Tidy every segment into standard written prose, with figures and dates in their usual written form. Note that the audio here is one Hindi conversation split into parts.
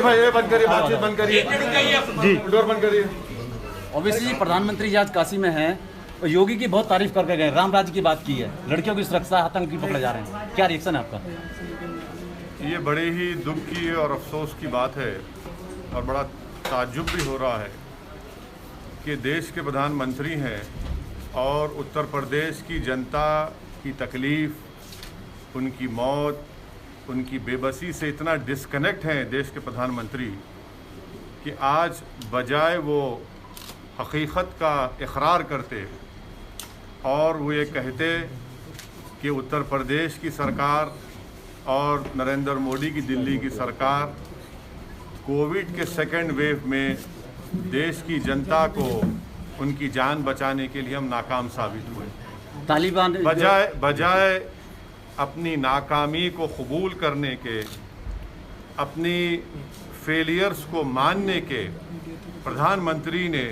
भाई ये बंद करिए, बातचीत बंद करिए जी, डोर बंद करिए। ऑब्वियसली प्रधानमंत्री जी आज काशी में हैं और योगी की बहुत तारीफ करके गए, राम राज्य की बात की है, लड़कियों की सुरक्षा, आतंक की पकड़े जा रहे हैं, क्या रिएक्शन है आपका? ये बड़े ही दुख की और अफसोस की बात है और बड़ा ताज्जुब भी हो रहा है कि देश के प्रधानमंत्री हैं और उत्तर प्रदेश की जनता की तकलीफ़, उनकी मौत, उनकी बेबसी से इतना डिस्कनेक्ट हैं देश के प्रधानमंत्री कि आज बजाय वो हकीकत का इकरार करते और वो ये कहते कि उत्तर प्रदेश की सरकार और नरेंद्र मोदी की दिल्ली की सरकार कोविड के सेकेंड वेव में देश की जनता को उनकी जान बचाने के लिए हम नाकाम साबित हुए। तालिबान बजाय अपनी नाकामी को कबूल करने के, अपनी फेलियर्स को मानने के, प्रधानमंत्री ने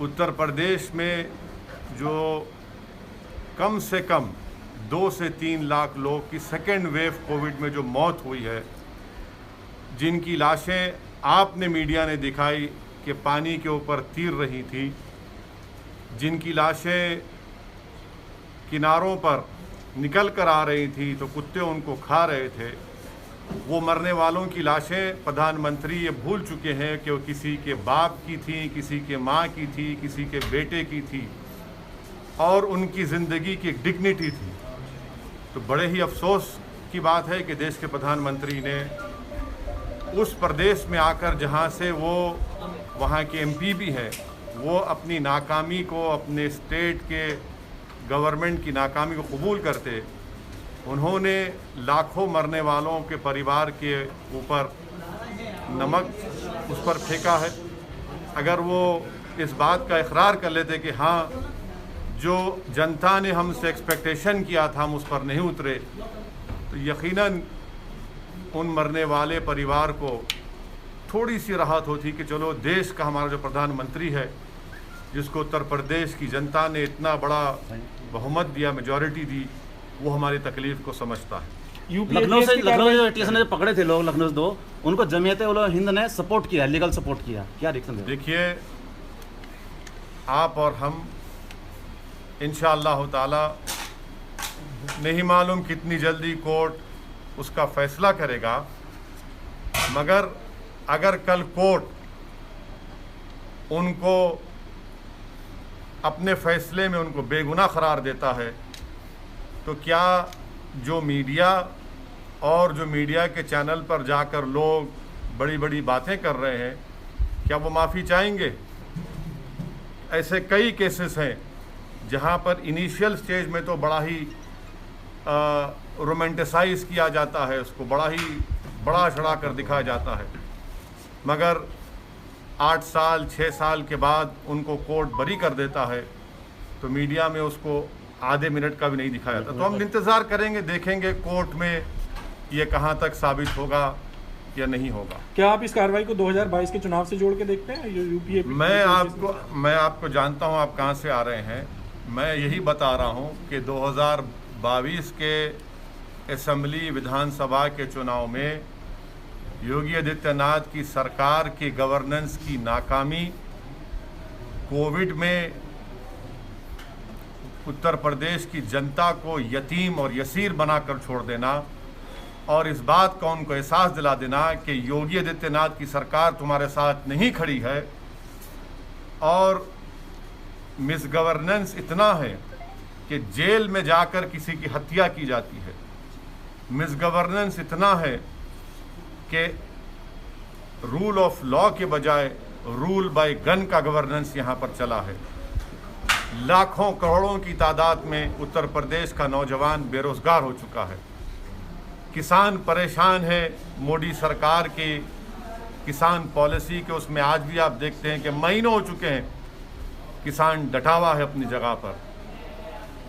उत्तर प्रदेश में जो कम से कम 2 से 3 लाख लोग की सेकेंड वेव कोविड में जो मौत हुई है, जिनकी लाशें आपने मीडिया ने दिखाई कि पानी के ऊपर तीर रही थी, जिनकी लाशें किनारों पर निकल कर आ रही थी तो कुत्ते उनको खा रहे थे, वो मरने वालों की लाशें प्रधानमंत्री ये भूल चुके हैं कि वो किसी के बाप की थी, किसी के माँ की थी, किसी के बेटे की थी और उनकी ज़िंदगी की एक डिग्निटी थी। तो बड़े ही अफसोस की बात है कि देश के प्रधानमंत्री ने उस प्रदेश में आकर जहाँ से वो वहाँ के एमपी भी है, वो अपनी नाकामी को, अपने स्टेट के गवर्नमेंट की नाकामी को कबूल करते, उन्होंने लाखों मरने वालों के परिवार के ऊपर नमक उस पर फेंका है। अगर वो इस बात का इकरार कर लेते कि हाँ, जो जनता ने हमसे एक्सपेक्टेशन किया था हम उस पर नहीं उतरे, तो यकीनन उन मरने वाले परिवार को थोड़ी सी राहत होती कि चलो देश का हमारा जो प्रधानमंत्री है, जिसको उत्तर प्रदेश की जनता ने इतना बड़ा बहुमत दिया, मेजॉरिटी दी, वो हमारी तकलीफ़ को समझता है। लखनऊ से एटीएस ने पकड़े थे लोग, लखनऊ से 2, उनको जमीयत उल हिंद ने सपोर्ट किया, लीगल सपोर्ट किया, क्या रिएक्शन? देखिए, आप और हम इंशाअल्लाह ताला नहीं मालूम कितनी जल्दी कोर्ट उसका फैसला करेगा, मगर अगर कल कोर्ट उनको अपने फैसले में उनको बेगुनाह करार देता है, तो क्या जो मीडिया और जो मीडिया के चैनल पर जाकर लोग बड़ी बड़ी बातें कर रहे हैं, क्या वो माफ़ी चाहेंगे? ऐसे कई केसेस हैं जहां पर इनिशियल स्टेज में तो बड़ा ही रोमांटिसाइज किया जाता है, उसको बड़ा ही बड़ा चढ़ा कर दिखाया जाता है, मगर 8 साल 6 साल के बाद उनको कोर्ट बरी कर देता है तो मीडिया में उसको आधे मिनट का भी नहीं दिखाया जाता। तो हम इंतज़ार करेंगे, देखेंगे कोर्ट में ये कहाँ तक साबित होगा या नहीं होगा। क्या आप इस कार्रवाई को 2022 के चुनाव से जोड़ के देखते हैं? यूपीए मैं आपको जानता हूँ आप कहाँ से आ रहे हैं। मैं यही बता रहा हूँ कि 2022 के असेंबली विधानसभा के चुनाव में योगी आदित्यनाथ की सरकार की गवर्नेंस की नाकामी, कोविड में उत्तर प्रदेश की जनता को यतीम और यसीर बनाकर छोड़ देना और इस बात का उनको एहसास दिला देना कि योगी आदित्यनाथ की सरकार तुम्हारे साथ नहीं खड़ी है और मिसगवर्नेंस इतना है कि जेल में जाकर किसी की हत्या की जाती है। मिसगवर्नेंस इतना है कि रूल ऑफ लॉ के बजाय रूल बाय गन का गवर्नेंस यहाँ पर चला है। लाखों करोड़ों की तादाद में उत्तर प्रदेश का नौजवान बेरोजगार हो चुका है। किसान परेशान है मोदी सरकार की किसान पॉलिसी के, उसमें आज भी आप देखते हैं कि महीनों हो चुके हैं किसान डटा हुआ है अपनी जगह पर।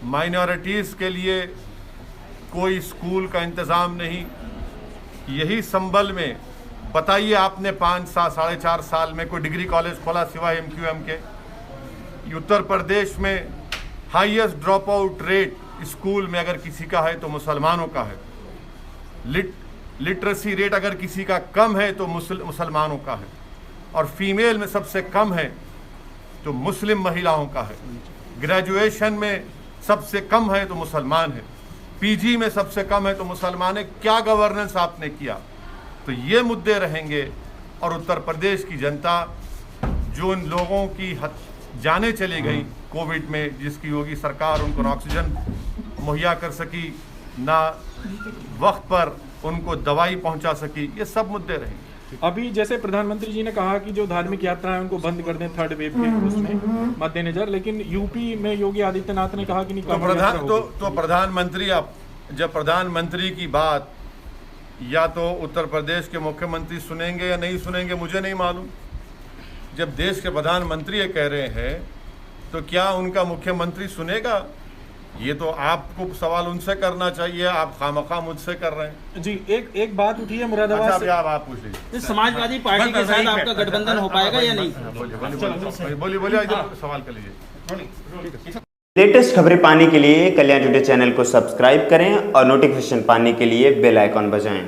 माइनॉरिटीज़ के लिए कोई स्कूल का इंतज़ाम नहीं। यही संबल में बताइए आपने 5-4 साल में कोई डिग्री कॉलेज खोला सिवाय MQM के? उत्तर प्रदेश में highest drop out rate school में अगर किसी का है तो मुसलमानों का है। लिटरेसी रेट अगर किसी का कम है तो मुसलमानों का है, और फीमेल में सबसे कम है तो मुस्लिम महिलाओं का है। ग्रेजुएशन में सबसे कम है तो मुसलमान है, पीजी में सबसे कम है तो मुसलमान है। क्या गवर्नेंस आपने किया? तो ये मुद्दे रहेंगे। और उत्तर प्रदेश की जनता, जो इन लोगों की जानें चली गई कोविड में, जिसकी योगी सरकार उनको ना ऑक्सीजन मुहैया कर सकी, ना वक्त पर उनको दवाई पहुंचा सकी, ये सब मुद्दे रहेंगे। अभी जैसे प्रधानमंत्री जी ने कहा कि जो धार्मिक यात्रा है उनको बंद कर दें थर्ड वेव के उसमें मद्देनजर, लेकिन यूपी में योगी आदित्यनाथ ने कहा कि नहीं, तो प्रधानमंत्री, अब जब प्रधानमंत्री की बात या तो उत्तर प्रदेश के मुख्यमंत्री सुनेंगे या नहीं सुनेंगे मुझे नहीं मालूम। जब देश के प्रधानमंत्री ये कह रहे हैं तो क्या उनका मुख्यमंत्री सुनेगा? ये तो आपको सवाल उनसे करना चाहिए, आप खामखा मुझसे कर रहे हैं। जी, एक बात उठी है मुरादाबाद से। आप पूछ लीजिए, समाजवादी पार्टी के साथ आपका गठबंधन हो पाएगा या नहीं? बोलिए, सवाल कर लीजिए। लेटेस्ट खबरें पाने के लिए कल्याण टुडे चैनल को सब्सक्राइब करें और नोटिफिकेशन पाने के लिए बेल आइकॉन बजाएं।